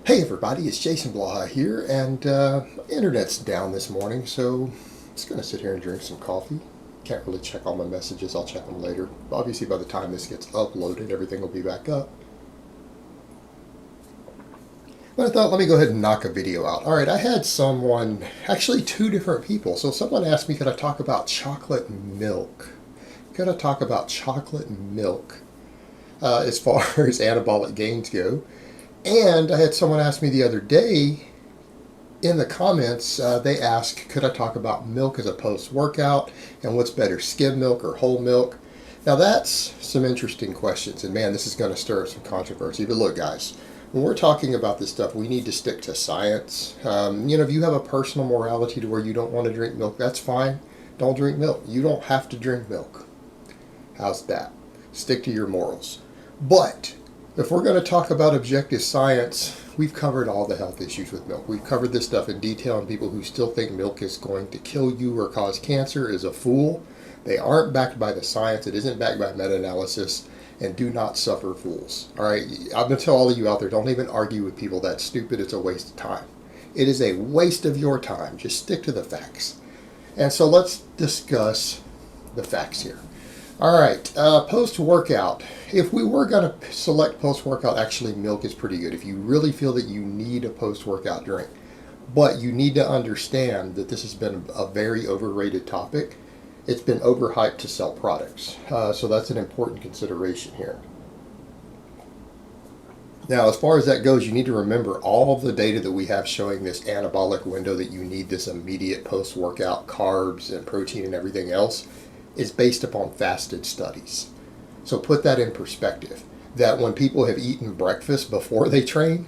Hey everybody, it's Jason Blaha here, and my internet's down this morning, so I'm just going to sit here and drink some coffee. Can't really check all my messages, I'll check them later. Obviously by the time this gets uploaded, everything will be back up. But I thought, let me go ahead and knock a video out. Alright, I had someone, actually two different people. So someone asked me, could I talk about chocolate milk? Could I talk about chocolate milk as far as anabolic gains go? And I had someone ask me the other day in the comments, they asked, could I talk about milk as a post-workout and what's better, skim milk or whole milk? Now that's some interesting questions, and man, this is going to stir up some controversy. But look, guys, when we're talking about this stuff, we need to stick to science. If you have a personal morality to where you don't want to drink milk, that's fine. Don't drink milk. You don't have to drink milk. How's that? Stick to your morals. But if we're going to talk about objective science, we've covered all the health issues with milk. We've covered this stuff in detail, and people who still think milk is going to kill you or cause cancer is a fool. They aren't backed by the science. It isn't backed by meta-analysis, and do not suffer fools. All right, I'm going to tell all of you out there, don't even argue with people. That's stupid. It's a waste of time. It is a waste of your time. Just stick to the facts. And so let's discuss the facts here. All right, post-workout. If we were going to select post-workout, actually milk is pretty good. If you really feel that you need a post-workout drink. But you need to understand that this has been a very overrated topic. It's been overhyped to sell products. So that's an important consideration here. Now, as far as that goes, you need to remember all of the data that we have showing this anabolic window that you need this immediate post-workout carbs and protein and everything else is based upon fasted studies. So put that in perspective, that when people have eaten breakfast before they train,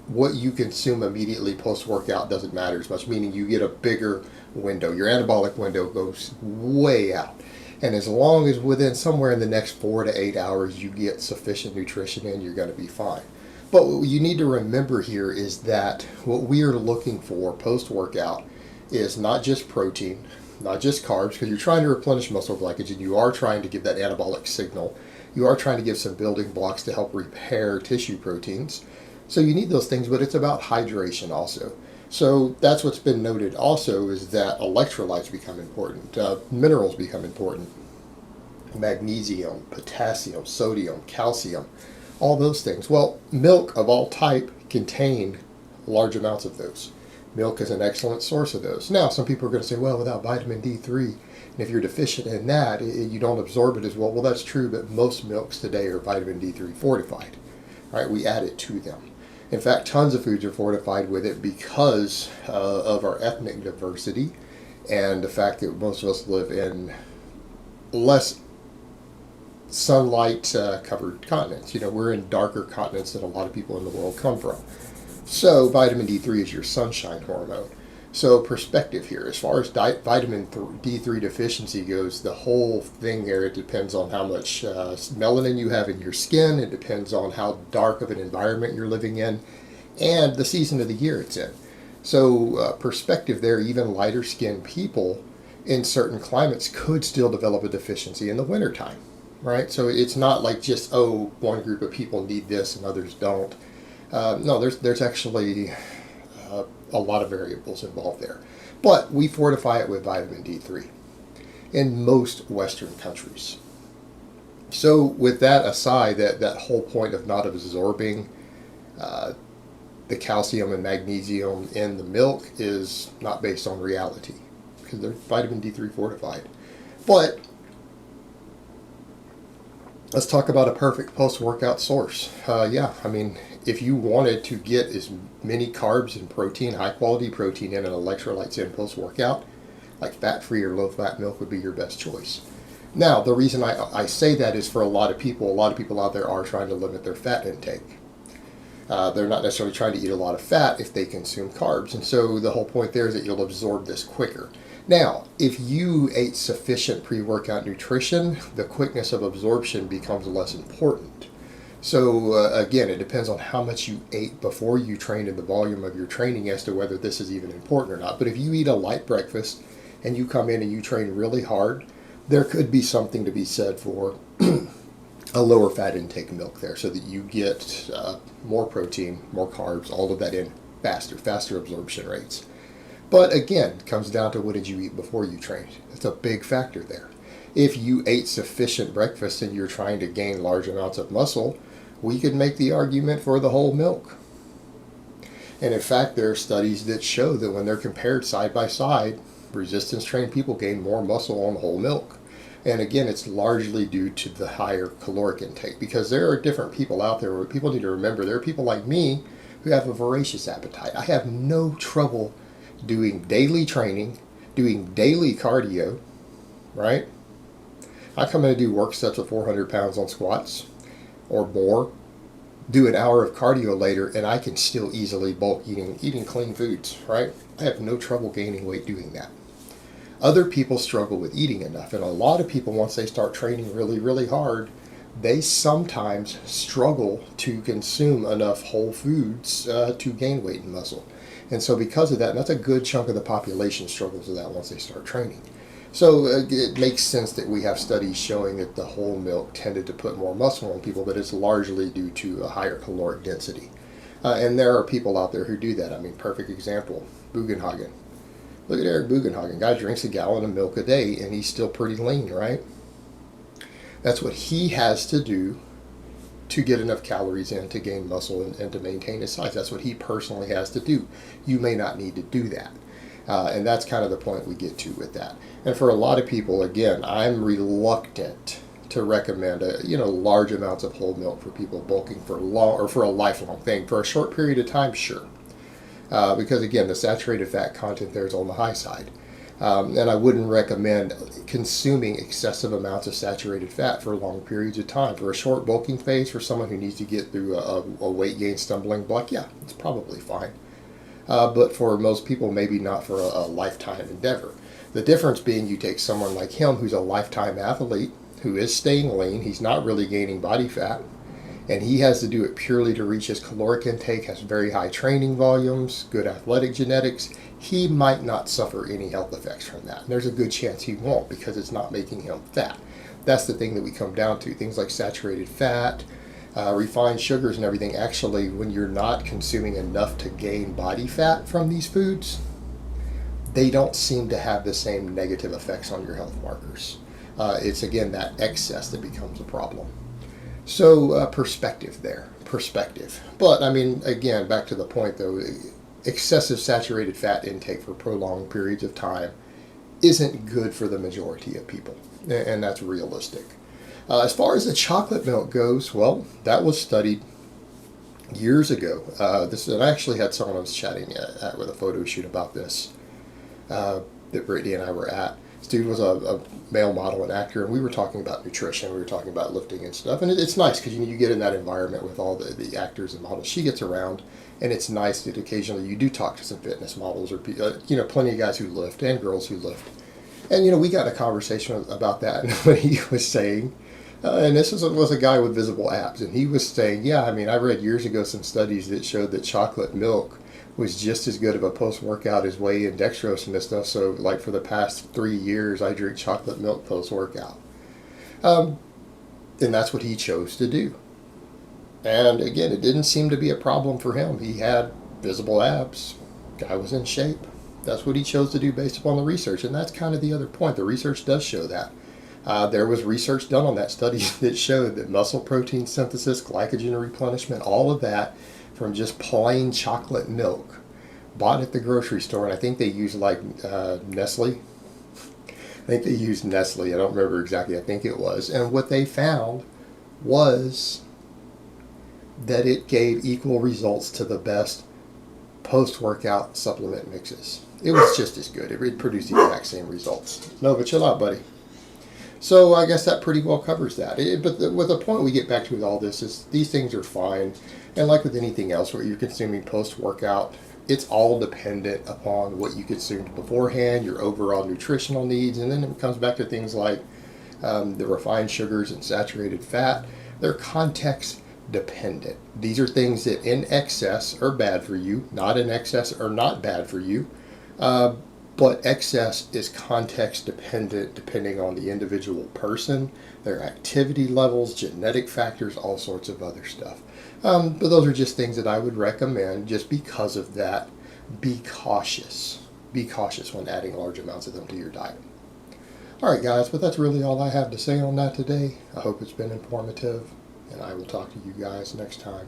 what you consume immediately post-workout doesn't matter as much, meaning you get a bigger window. Your anabolic window goes way out. And as long as within somewhere in the next 4 to 8 hours you get sufficient nutrition in, you're going to be fine. But what you need to remember here is that what we are looking for post-workout is not just protein, not just carbs, because you're trying to replenish muscle glycogen. You are trying to give that anabolic signal. You are trying to give some building blocks to help repair tissue proteins. So you need those things, but it's about hydration also. So that's what's been noted also, is that electrolytes become important, minerals become important, magnesium, potassium, sodium, calcium, all those things. Well, milk of all type contain large amounts of those. Milk is an excellent source of those. Now, some people are going to say, well, without vitamin D3, and if you're deficient in that, you don't absorb it as well. Well, that's true, but most milks today are vitamin D3 fortified. All right, we add it to them. In fact, tons of foods are fortified with it because of our ethnic diversity and the fact that most of us live in less sunlight covered continents. We're in darker continents than a lot of people in the world come from. So vitamin D3 is your sunshine hormone. So perspective here, as far as vitamin D3 deficiency goes, the whole thing there, it depends on how much melanin you have in your skin. It depends on how dark of an environment you're living in and the season of the year it's in. So perspective there, even lighter skinned people in certain climates could still develop a deficiency in the wintertime, right? So it's not like just, oh, one group of people need this and others don't. No, there's actually a lot of variables involved there. But we fortify it with vitamin D3 in most Western countries. So with that aside, that whole point of not absorbing the calcium and magnesium in the milk is not based on reality, because they're vitamin D3 fortified. But let's talk about a perfect post-workout source. If you wanted to get as many carbs and protein, high-quality protein in and electrolytes in post-workout, like fat-free or low-fat milk would be your best choice. Now, the reason I say that is for a lot of people out there are trying to limit their fat intake. They're not necessarily trying to eat a lot of fat if they consume carbs. And so the whole point there is that you'll absorb this quicker. Now, if you ate sufficient pre-workout nutrition, the quickness of absorption becomes less important. So again, it depends on how much you ate before you trained and the volume of your training as to whether this is even important or not. But if you eat a light breakfast and you come in and you train really hard, there could be something to be said for a lower fat intake milk there, so that you get more protein, more carbs, all of that in faster absorption rates. But again, it comes down to what did you eat before you trained. It's a big factor there. If you ate sufficient breakfast and you're trying to gain large amounts of muscle, we could make the argument for the whole milk. And in fact, there are studies that show that when they're compared side by side, resistance trained people gain more muscle on whole milk. And again, it's largely due to the higher caloric intake, because there are different people out there where people need to remember there are people like me who have a voracious appetite. I have no trouble doing daily training, doing daily cardio, right? I come in and do work sets of 400 pounds on squats or more, do an hour of cardio later, and I can still easily bulk eating clean foods, right? I have no trouble gaining weight doing that. Other people struggle with eating enough, and a lot of people, once they start training really hard, they sometimes struggle to consume enough whole foods to gain weight and muscle. And so because of that, and that's a good chunk of the population struggles with that once they start training. So it makes sense that we have studies showing that the whole milk tended to put more muscle on people, but it's largely due to a higher caloric density. And there are people out there who do that. I mean, perfect example, Bugenhagen. Look at Eric Bugenhagen. Guy drinks a gallon of milk a day, and he's still pretty lean, right? That's what he has to do to get enough calories in to gain muscle and to maintain his size. That's what he personally has to do. You may not need to do that. And that's kind of the point we get to with that. And for a lot of people, again, I'm reluctant to recommend large amounts of whole milk for people bulking for a lifelong thing. For a short period of time, sure. Because again, the saturated fat content there is on the high side. And I wouldn't recommend consuming excessive amounts of saturated fat for long periods of time. For a short bulking phase, for someone who needs to get through a weight gain stumbling block, yeah, it's probably fine. But for most people, maybe not for a lifetime endeavor. The difference being you take someone like him who's a lifetime athlete, who is staying lean, he's not really gaining body fat, and he has to do it purely to reach his caloric intake, has very high training volumes, good athletic genetics. He might not suffer any health effects from that. And there's a good chance he won't, because it's not making him fat. That's the thing that we come down to. Things like saturated fat, refined sugars and everything, actually, when you're not consuming enough to gain body fat from these foods, they don't seem to have the same negative effects on your health markers. It's, again, that excess that becomes a problem. So perspective there, perspective. But, I mean, again, back to the point, though, excessive saturated fat intake for prolonged periods of time isn't good for the majority of people, and that's realistic. As far as the chocolate milk goes, well, that was studied years ago. And I actually had someone I was chatting with a photo shoot about this that Brittany and I were at. This dude was a male model and actor, and we were talking about nutrition. We were talking about lifting and stuff. And it's nice because you get in that environment with all the actors and models. She gets around, and it's nice that occasionally you do talk to some fitness models or plenty of guys who lift and girls who lift. And we got a conversation about that, and what he was saying. And this was a guy with visible abs, and he was saying, yeah, I mean, I read years ago some studies that showed that chocolate milk was just as good of a post-workout as whey and dextrose and this stuff. So, like, for the past 3 years, I drink chocolate milk post-workout. And that's what he chose to do. And, again, it didn't seem to be a problem for him. He had visible abs. Guy was in shape. That's what he chose to do based upon the research. And that's kind of the other point. The research does show that. There was research done on that study that showed that muscle protein synthesis, glycogen replenishment, all of that from just plain chocolate milk bought at the grocery store. And I think they used Nestle. I think they used Nestle. I don't remember exactly. I think it was. And what they found was that it gave equal results to the best post-workout supplement mixes. It was just as good. It produced the exact same results. No, but chill out, buddy. So I guess that pretty well covers that. With the point we get back to with all this is these things are fine. And like with anything else, what you're consuming post-workout, it's all dependent upon what you consumed beforehand, your overall nutritional needs. And then it comes back to things like the refined sugars and saturated fat. They're context dependent. These are things that in excess are bad for you, not in excess are not bad for you. but excess is context dependent depending on the individual person, their activity levels, genetic factors, all sorts of other stuff. But those are just things that I would recommend just because of that. Be cautious. Be cautious when adding large amounts of them to your diet. All right, guys, but that's really all I have to say on that today. I hope it's been informative, and I will talk to you guys next time.